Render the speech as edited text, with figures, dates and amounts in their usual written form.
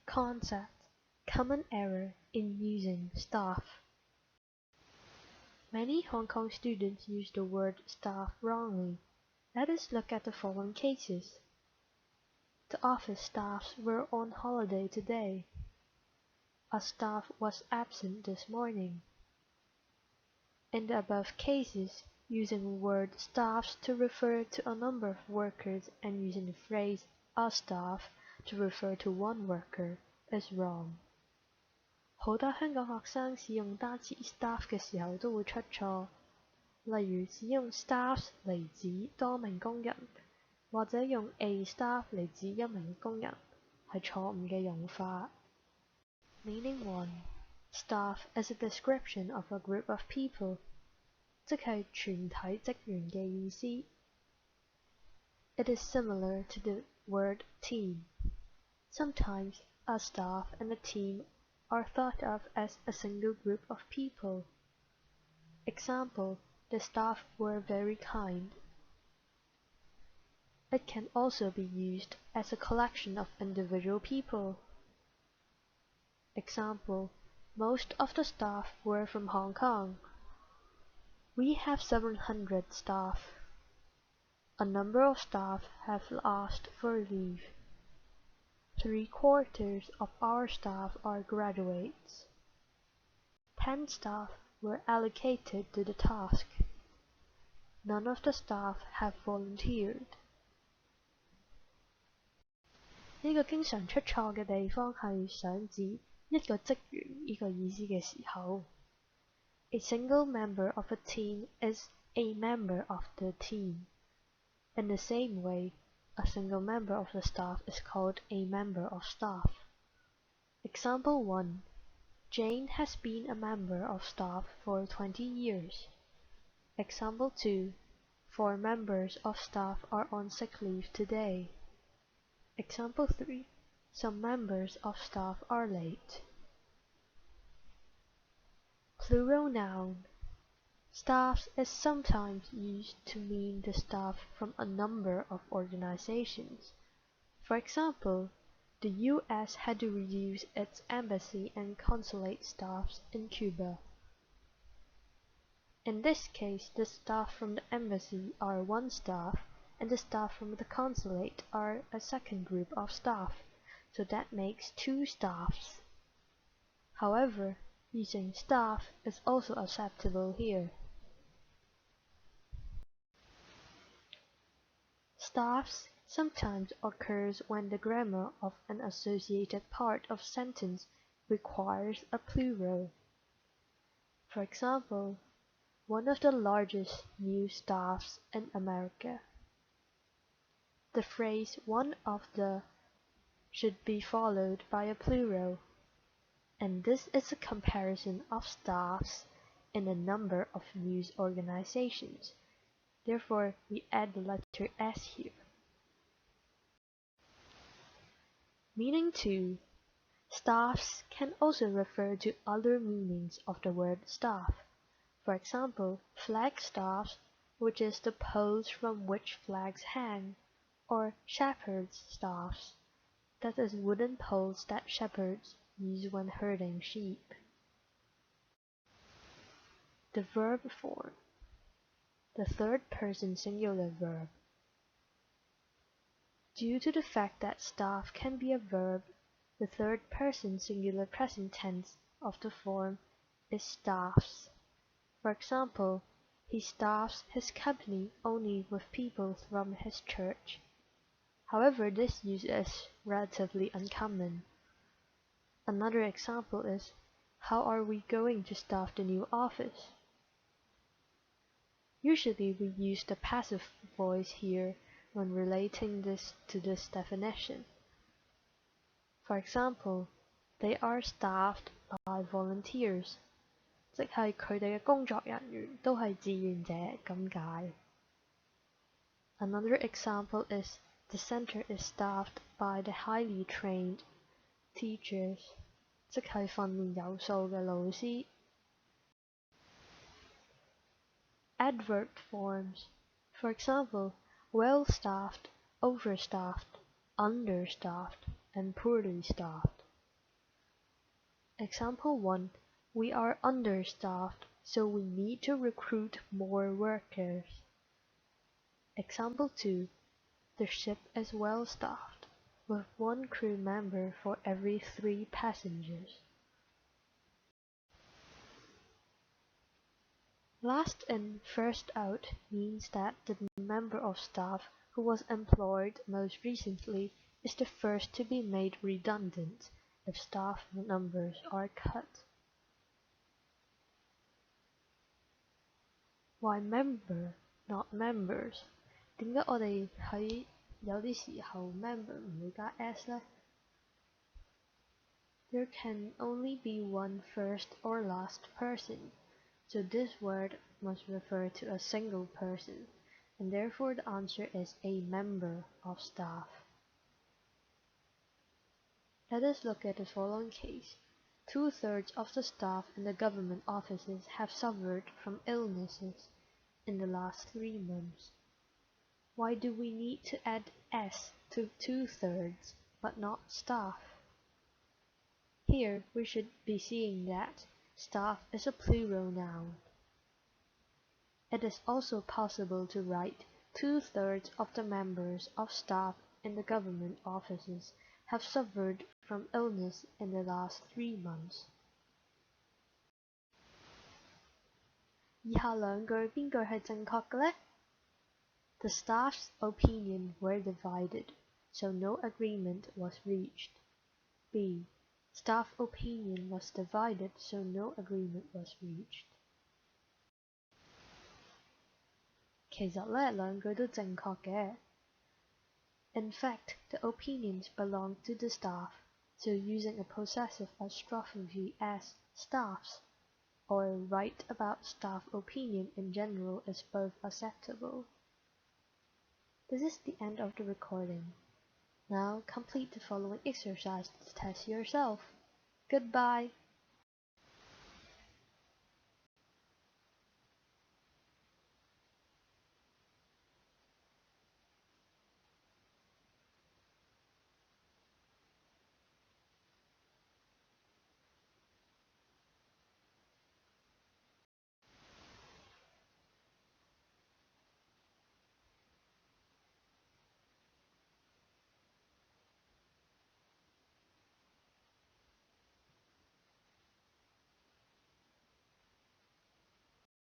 Concept. Common error in using staff. Many Hong Kong students use the word staff wrongly. Let us look at the following cases. The office staffs were on holiday today. A staff was absent this morning. In the above cases, using the word staffs to refer to a number of workers and using the phrase a staff to refer to one worker is wrong. 好多香港學生使用單詞 staff 嘅時候都會出錯，例如使用 staffs 嚟指多名工人，或者用 a staff 嚟指一名工人，係錯誤嘅用法。Meaning 1. Staff is a description of a group of people, 即係全體職員嘅意思。It is similar to the word team. Sometimes a staff and a team are thought of as a single group of people. Example, the staff were very kind. It can also be used as a collection of individual people. Example, most of the staff were from Hong Kong. We have 700 staff. A number of staff have asked for leave. 3/4 of our staff are graduates. 10 staff were allocated to the task. None of the staff have volunteered. 呢個經常出錯嘅地方係想指一個職員呢個意思嘅時候。A single member of a team is a member of the team. In the same way, a single member of the staff is called a member of staff. Example 1. Jane has been a member of staff for 20 years. Example 2. 4 members of staff are on sick leave today. Example 3. Some members of staff are late. Plural noun. Staffs is sometimes used to mean the staff from a number of organizations. For example, the US had to reduce its embassy and consulate staffs in Cuba. In this case, the staff from the embassy are one staff, and the staff from the consulate are a second group of staff, so that makes 2 staffs. However, using staff is also acceptable here. Staffs sometimes occurs when the grammar of an associated part of sentence requires a plural. For example, one of the largest new staffs in America. The phrase one of the should be followed by a plural, and this is a comparison of staffs in a number of news organizations. Therefore, we add the letter S here. Meaning 2. Staffs can also refer to other meanings of the word staff. For example, flag staffs, which is the poles from which flags hang, or shepherd's staffs, that is wooden poles that shepherds use when herding sheep. The verb form. The third person singular verb. Due to the fact that staff can be a verb, the third person singular present tense of the form is staffs. For example, he staffs his company only with people from his church. However, this use is relatively uncommon. Another example is, how are we going to staff the new office? Usually we use the passive voice here when relating this to this definition. For example, they are staffed by volunteers, 即係佢哋嘅工作人員都係志願者咁解。Another example is, the center is staffed by the highly trained teachers, 即係訓練有素嘅老師。Adverb forms. For example, well-staffed, overstaffed, understaffed, and poorly staffed. Example 1. We are understaffed, so we need to recruit more workers. Example 2. The ship is well staffed, with one crew member for every 3 passengers. Last in, first out means that the member of staff who was employed most recently is the first to be made redundant if staff numbers are cut. Why member, not members? 點解我哋喺有啲時候 member 唔會加 s 呢？ There can only be one first or last person, so this word must refer to a single person, and therefore the answer is a member of staff. Let us look at the following case. 2/3 of the staff in the government offices have suffered from illnesses in the last 3 months. Why do we need to add s to 2/3 but not staff? Here we should be seeing that staff is a plural noun. It is also possible to write 2/3 of the members of staff in the government offices have suffered from illness in the last 3 months. 以下兩句邊句係正確嘅呢？ The staff's opinion were divided, so no agreement was reached. B. Staff opinion was divided, so no agreement was reached. 其實呢兩句都正確嘅。In fact, the opinions belong to the staff, so using a possessive apostrophe as staff's or write about staff opinion in general is both acceptable. This is the end of the recording. Now complete the following exercise to test yourself. Goodbye.